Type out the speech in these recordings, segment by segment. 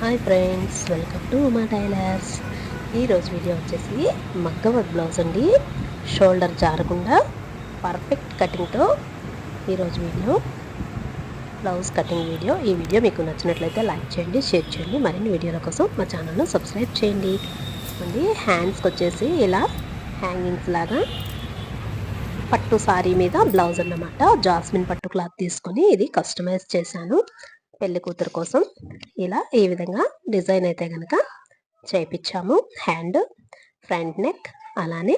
Hi friends, welcome to Uma tailors. ఈరోజు video వచ్చేసి మగ్గం వర్క్ బ్లౌజ్ అండి. షోల్డర్ జారకుండా పర్ఫెక్ట్ కటింగ్తో ఈరోజు వీడియో బ్లౌజ్ కటింగ్ వీడియో. ఈ వీడియో మీకు నచ్చినట్లయితే లైక్ చేయండి, షేర్ చేయండి. మరిన్ని వీడియోల కోసం మా ఛానల్ను సబ్స్క్రైబ్ చేయండి. అండి హ్యాండ్స్కి వచ్చేసి ఇలా హ్యాంగింగ్స్ లాగా పట్టు సారీ మీద బ్లౌజ్ అన్నమాట. జాస్మిన్ పట్టు క్లాత్ తీసుకొని ఇది కస్టమైజ్ చేశాను పెళ్లి కూతురు కోసం. ఇలా ఈ విధంగా డిజైన్ అయితే కనుక చేయించాము. హ్యాండ్, ఫ్రంట్ నెక్, అలానే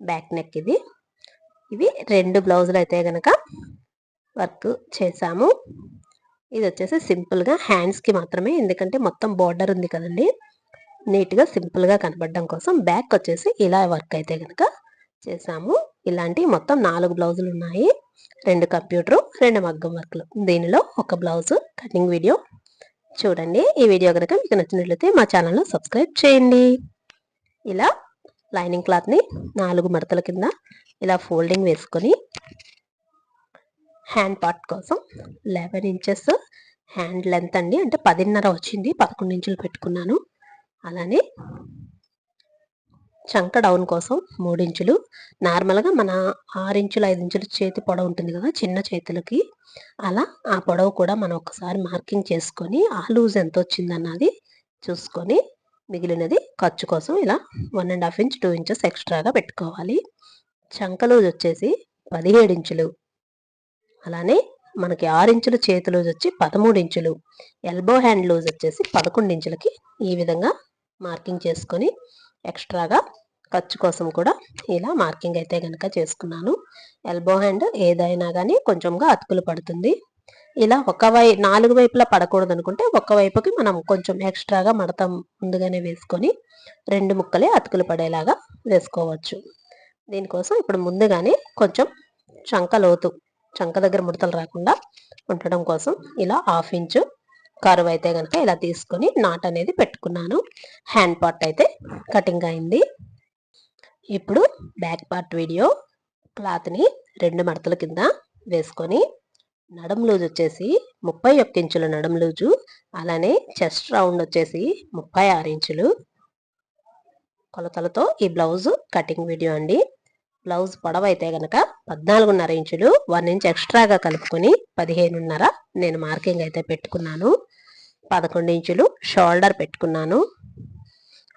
బ్యాక్ నెక్. ఇవి రెండు బ్లౌజులు అయితే కనుక వర్క్ చేసాము. ఇది వచ్చేసి సింపుల్గా హ్యాండ్స్కి మాత్రమే, ఎందుకంటే మొత్తం బార్డర్ ఉంది కదండి, నీట్గా సింపుల్గా కనపడడం కోసం. బ్యాక్ వచ్చేసి ఇలా వర్క్ అయితే కనుక చేసాము. ఇలాంటి మొత్తం 4 బ్లౌజులు ఉన్నాయి. 2 కంప్యూటరు, 2 మగ్గం వర్క్లు. దీనిలో ఒక బ్లౌజ్ కటింగ్ వీడియో చూడండి. ఈ వీడియో కనుక మీకు నచ్చినట్లయితే మా ఛానల్ను సబ్స్క్రైబ్ చేయండి. ఇలా లైనింగ్ క్లాత్ని 4 మడతల కింద ఇలా ఫోల్డింగ్ వేసుకొని హ్యాండ్ పార్ట్ కోసం 11 ఇంచెస్ హ్యాండ్ లెంత్ అండి, అంటే 10.5 వచ్చింది, 11 ఇంచులు పెట్టుకున్నాను. అలానే చంక డౌన్ కోసం 3 ఇంచులు. నార్మల్గా మన 6 ఇంచులు 5 ఇంచులు చేతి పొడవు ఉంటుంది కదా చిన్న చేతులకి, అలా ఆ పొడవు కూడా మనం ఒకసారి మార్కింగ్ చేసుకొని ఆ లూజ్ ఎంత వచ్చిందన్నది చూసుకొని మిగిలినది ఖర్చు కోసం ఇలా 1.5 ఇంచ్ 2 ఇంచెస్ ఎక్స్ట్రాగా పెట్టుకోవాలి. చంక లూజ్ వచ్చేసి 17 ఇంచులు. అలానే మనకి 6 ఇంచుల చేతి లూజ్ వచ్చి 13 ఇంచులు. ఎల్బో హ్యాండ్ లూజ్ వచ్చేసి 11 ఇంచులకి ఈ విధంగా మార్కింగ్ చేసుకొని ఎక్స్ట్రాగా ఖర్చు కోసం కూడా ఇలా మార్కింగ్ అయితే కనుక చేసుకున్నాను. ఎల్బో హ్యాండ్ ఏదైనా కానీ కొంచెంగా అతుకులు పడుతుంది. ఇలా 4 వైపులా పడకూడదు అనుకుంటే ఒక వైపుకి మనం కొంచెం ఎక్స్ట్రాగా మడత ముందుగానే వేసుకొని 2 ముక్కలే అతుకులు పడేలాగా వేసుకోవచ్చు. దీనికోసం ఇప్పుడు ముందుగానే కొంచెం చంక లోతు, చంక దగ్గర ముడతలు రాకుండా ఉండడం కోసం ఇలా 1/2 ఇంచు కరువు అయితే కనుక ఇలా తీసుకొని నాట్ అనేది పెట్టుకున్నాను. హ్యాండ్ పార్ట్ అయితే కటింగ్ అయింది. ఇప్పుడు బ్యాక్ పార్ట్ వీడియో. క్లాత్ని 2 మడతల కింద వేసుకొని నడుం లూజ్ వచ్చేసి 31 ఇంచుల నడుం లూజు. అలానే చెస్ట్ రౌండ్ వచ్చేసి 36 ఇంచులు కొలతలతో ఈ బ్లౌజ్ కటింగ్ వీడియో అండి. బ్లౌజ్ పొడవు అయితే కనుక 14.5 ఇంచులు, 1 ఇంచ్ ఎక్స్ట్రాగా కలుపుకొని 15.5 నేను మార్కింగ్ అయితే పెట్టుకున్నాను. 11 ఇంచులు షోల్డర్ పెట్టుకున్నాను.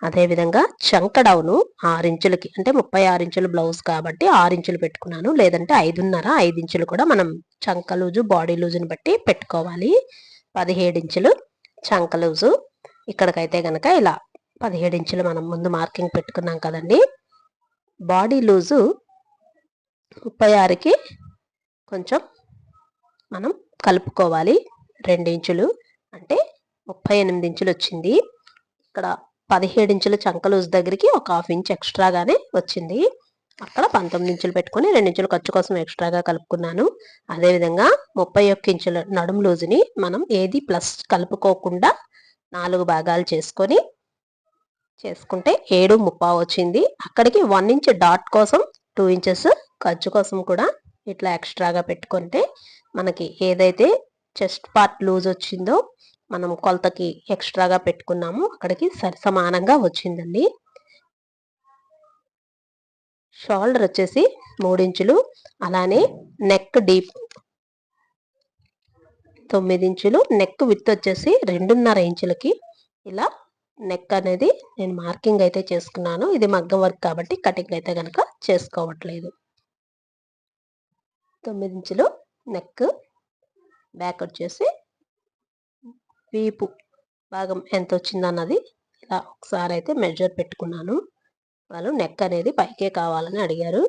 అదేవిధంగా చంక డౌను 6 ఇంచులకి, అంటే 36 ఇంచులు బ్లౌజ్ కాబట్టి 6 ఇంచులు పెట్టుకున్నాను. లేదంటే 5 ఇంచులు కూడా మనం చంక లూజు బాడీ లూజుని బట్టి పెట్టుకోవాలి. 17 ఇంచులు చంక లూజు. ఇక్కడికైతే కనుక ఇలా 17 ఇంచులు మనం ముందు మార్కింగ్ పెట్టుకున్నాం కదండి. బాడీ లూజు 36కి కొంచెం మనం కలుపుకోవాలి. 2 ఇంచులు అంటే 38 ఇంచులు వచ్చింది. ఇక్కడ 17 ఇంచుల చంక లూజ్ దగ్గరికి ఒక 1/2 ఇంచ్ ఎక్స్ట్రాగానే వచ్చింది. అక్కడ 19 ఇంచులు పెట్టుకొని 2 ఇంచులు ఖర్చు కోసం ఎక్స్ట్రాగా కలుపుకున్నాను. అదేవిధంగా 31 ఇంచుల నడుం లూజుని మనం ఏది ప్లస్ కలుపుకోకుండా 4 భాగాలు చేసుకుంటే 7.75 వచ్చింది. అక్కడికి 1 ఇంచ్ డాట్ కోసం 2 ఇంచెస్ ఖర్చు కోసం కూడా ఇట్లా ఎక్స్ట్రాగా పెట్టుకుంటే మనకి ఏదైతే చెస్ట్ పార్ట్ లూజ్ వచ్చిందో మనం కొలతకి ఎక్స్ట్రాగా పెట్టుకున్నాము అక్కడికి సమానంగా వచ్చిందండి. షోల్డర్ వచ్చేసి 3 ఇంచులు. అలానే నెక్ డీప్ 9 ఇంచులు. నెక్ విడ్త్ వచ్చేసి 2.5 ఇంచులకి ఇలా నెక్ అనేది నేను మార్కింగ్ అయితే చేసుకున్నాను. ఇది మగ్గం వర్క్ కాబట్టి కటింగ్ అయితే కనుక చేసుకోవట్లేదు. 9 ఇంచులు నెక్. బ్యాక్ వచ్చేసి వీపు భాగం ఎంత వచ్చిందన్నది ఇలా ఒకసారి అయితే మెజర్ పెట్టుకున్నాను. వాళ్ళు నెక్ అనేది పైకే కావాలని అడిగారు.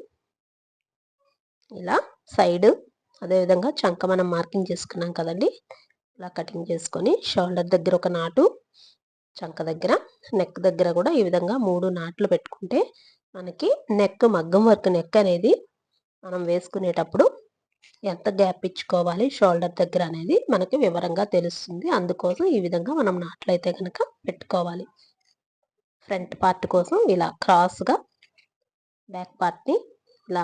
ఇలా సైడ్ అదేవిధంగా చంక మనం మార్కింగ్ చేసుకున్నాం కదండి, ఇలా కటింగ్ చేసుకొని షోల్డర్ దగ్గర ఒక నాటు, చంక దగ్గర, నెక్ దగ్గర కూడా ఈ విధంగా 3 నాట్లు పెట్టుకుంటే మనకి నెక్ మగ్గం వర్క్ నెక్ అనేది మనం వేసుకునేటప్పుడు ఎంత గ్యాప్ ఇచ్చుకోవాలి షోల్డర్ దగ్గర అనేది మనకి వివరంగా తెలుస్తుంది. అందుకోసం ఈ విధంగా మనం నాట్లయితే కనుక పెట్టుకోవాలి. ఫ్రంట్ పార్ట్ కోసం ఇలా క్రాస్గా బ్యాక్ పార్ట్ని ఇలా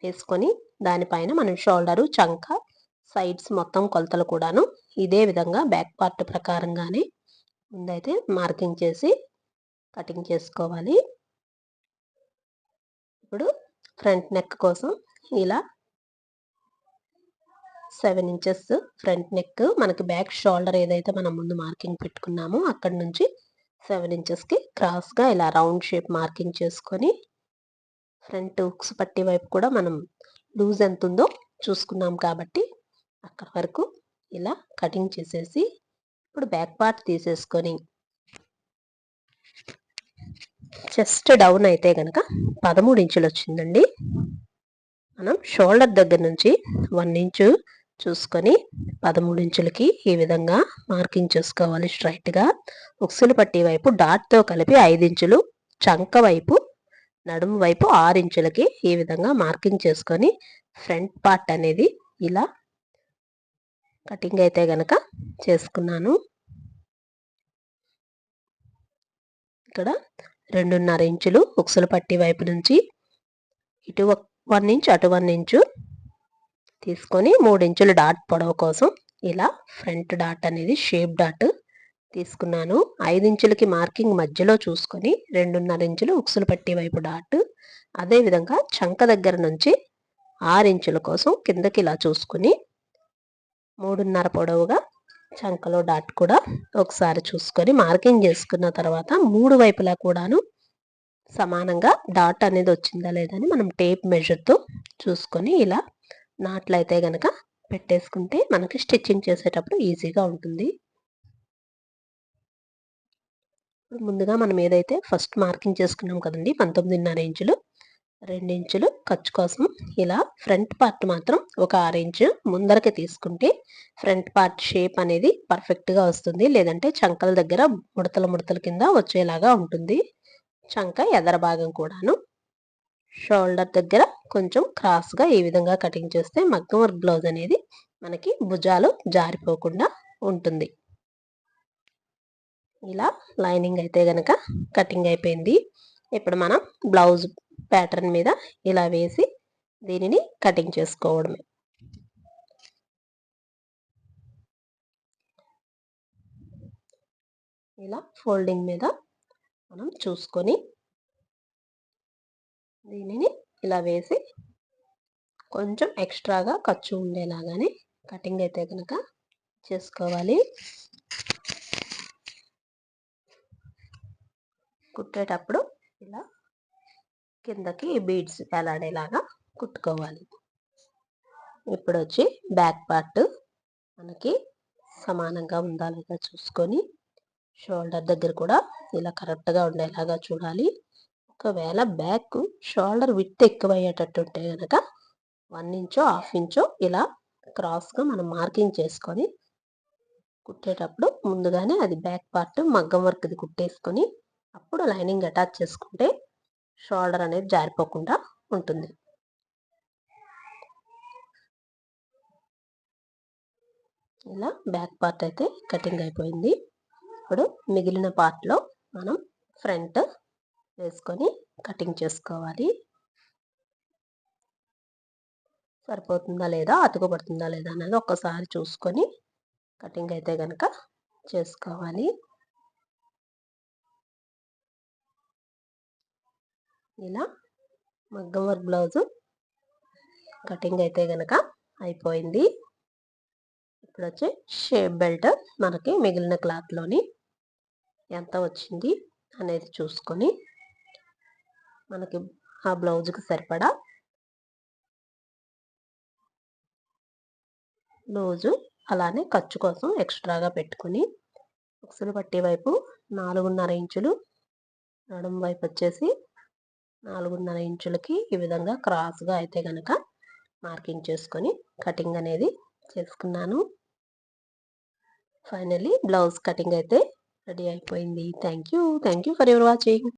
వేసుకొని దానిపైన మనం షోల్డరు, చంక, సైడ్స్ మొత్తం కొలతలు కూడాను ఇదే విధంగా బ్యాక్ పార్ట్ ప్రకారంగానే ముందైతే మార్కింగ్ చేసి కటింగ్ చేసుకోవాలి. ఇప్పుడు ఫ్రంట్ నెక్ కోసం ఇలా 7 ఇంచెస్ ఫ్రంట్ నెక్, మనకి బ్యాక్ షోల్డర్ ఏదైతే మనం ముందు మార్కింగ్ పెట్టుకున్నామో అక్కడి నుంచి 7 ఇంచెస్కి క్రాస్గా ఇలా రౌండ్ షేప్ మార్కింగ్ చేసుకొని, ఫ్రంట్ ఉక్స్ పట్టి వైపు కూడా మనం లూజ్ ఎంత ఉందో చూసుకున్నాం కాబట్టి అక్కడ వరకు ఇలా కటింగ్ చేసేసి, ఇప్పుడు బ్యాక్ పార్ట్ తీసేసుకొని చెస్ట్ డౌన్ అయితే కనుక 13 ఇంచులు వచ్చిందండి. మనం షోల్డర్ దగ్గర నుంచి 1 ఇంచు చూసుకొని 13 ఇంచులకి ఈ విధంగా మార్కింగ్ చేసుకోవాలి స్ట్రైట్గా. ఉక్సులు పట్టి వైపు డాట్తో కలిపి 5 ఇంచులు, చంక వైపు నడుము వైపు 6 ఇంచులకి ఈ విధంగా మార్కింగ్ చేసుకొని ఫ్రంట్ పార్ట్ అనేది ఇలా కటింగ్ అయితే గనక చేసుకున్నాను. ఇక్కడ 2.5 ఇంచులు ఉక్సులు పట్టి వైపు నుంచి ఇటు 1 ఇంచు అటు 1 ఇంచు తీసుకొని 3 ఇంచులు డాట్ పొడవు కోసం ఇలా ఫ్రంట్ డాట్ అనేది షేప్ డాట్ తీసుకున్నాను. 5 ఇంచులకి మార్కింగ్ మధ్యలో చూసుకొని 2.5 ఇంచులు ఉక్సులు పట్టి వైపు డాట్, అదేవిధంగా చంక దగ్గర నుంచి 6 ఇంచుల కోసం కిందకి ఇలా చూసుకుని 3.5 పొడవుగా చంకలో డాట్ కూడా ఒకసారి చూసుకొని మార్కింగ్ చేసుకున్న తర్వాత 3 వైపులా కూడాను సమానంగా డాట్ అనేది వచ్చిందా లేదని మనం టేప్ మెజర్తో చూసుకొని ఇలా నాట్లయితే గనక పెట్టేసుకుంటే మనకి స్టిచ్చింగ్ చేసేటప్పుడు ఈజీగా ఉంటుంది. ముందుగా మనం ఏదైతే ఫస్ట్ మార్కింగ్ చేసుకున్నాం కదండి 19.5 ఇంచులు, 2 ఇంచులు ఖర్చు కోసం ఇలా ఫ్రంట్ పార్ట్ మాత్రం ఒక 6 ఇంచు ముందరకి తీసుకుంటే ఫ్రంట్ పార్ట్ షేప్ అనేది పర్ఫెక్ట్గా వస్తుంది. లేదంటే చంకల దగ్గర ముడతల కింద వచ్చేలాగా ఉంటుంది. చంక ఎదర భాగం కూడాను షోల్డర్ దగ్గర కొంచెం క్రాస్గా ఈ విధంగా కటింగ్ చేస్తే మగ్గం వర్క్ బ్లౌజ్ అనేది మనకి భుజాలు జారిపోకుండా ఉంటుంది. ఇలా లైనింగ్ అయితే గనక కటింగ్ అయిపోయింది. ఇప్పుడు మనం బ్లౌజ్ ప్యాటర్న్ మీద ఇలా వేసి దీనిని కటింగ్ చేసుకోవడమే. ఇలా ఫోల్డింగ్ మీద మనం చూసుకొని దీనిని ఇలా వేసి కొంచెం ఎక్స్ట్రాగా ఖర్చు ఉండేలాగానే కటింగ్ అయితే కనుక చేసుకోవాలి. కుట్టేటప్పుడు ఇలా కిందకి బీడ్స్ వేలాడేలాగా కుట్టుకోవాలి. ఇప్పుడు వచ్చి బ్యాక్ పార్ట్ మనకి సమానంగా ఉందా లేదా చూసుకొని షోల్డర్ దగ్గర కూడా ఇలా కరెక్ట్గా ఉండేలాగా చూడాలి. ఒకవేళ బ్యాక్ షోల్డర్ విడ్త్ ఎక్కువయ్యేటట్టు ఉంటే కనుక 1 ఇంచో 1/2 ఇంచో ఇలా క్రాస్గా మనం మార్కింగ్ చేసుకొని కుట్టేటప్పుడు ముందుగానే అది బ్యాక్ పార్ట్ మగ్గం వర్క్ది కుట్టేసుకొని అప్పుడు లైనింగ్ అటాచ్ చేసుకుంటే షోల్డర్ అనేది జారిపోకుండా ఉంటుంది. ఇలా బ్యాక్ పార్ట్ అయితే కటింగ్ అయిపోయింది. ఇప్పుడు మిగిలిన పార్ట్లో మనం ఫ్రంట్ వేసుకొని కటింగ్ చేసుకోవాలి. సరిపోతుందా లేదా, అతుకుపడుతుందా లేదా అనేది ఒక్కసారి చూసుకొని కటింగ్ అయితే కనుక చేసుకోవాలి. ఇలా మగ్గం వర్క్ బ్లౌజు కటింగ్ అయితే కనుక అయిపోయింది. ఇప్పుడు వచ్చి షేప్ బెల్ట్ మనకి మిగిలిన క్లాత్లోని ఎంత వచ్చింది అనేది చూసుకొని మనకి ఆ బ్లౌజ్కి సరిపడా లూజు అలానే ఖర్చు కోసం ఎక్స్ట్రాగా పెట్టుకుని ఉక్సులు పట్టి వైపు 4.5 ఇంచులు, నడుము వైపు వచ్చేసి 4.5 ఇంచులకి ఈ విధంగా క్రాస్గా అయితే కనుక మార్కింగ్ చేసుకొని కటింగ్ అనేది చేసుకున్నాను. ఫైనల్లీ బ్లౌజ్ కటింగ్ అయితే రెడీ అయిపోయింది. Thank you for your watching.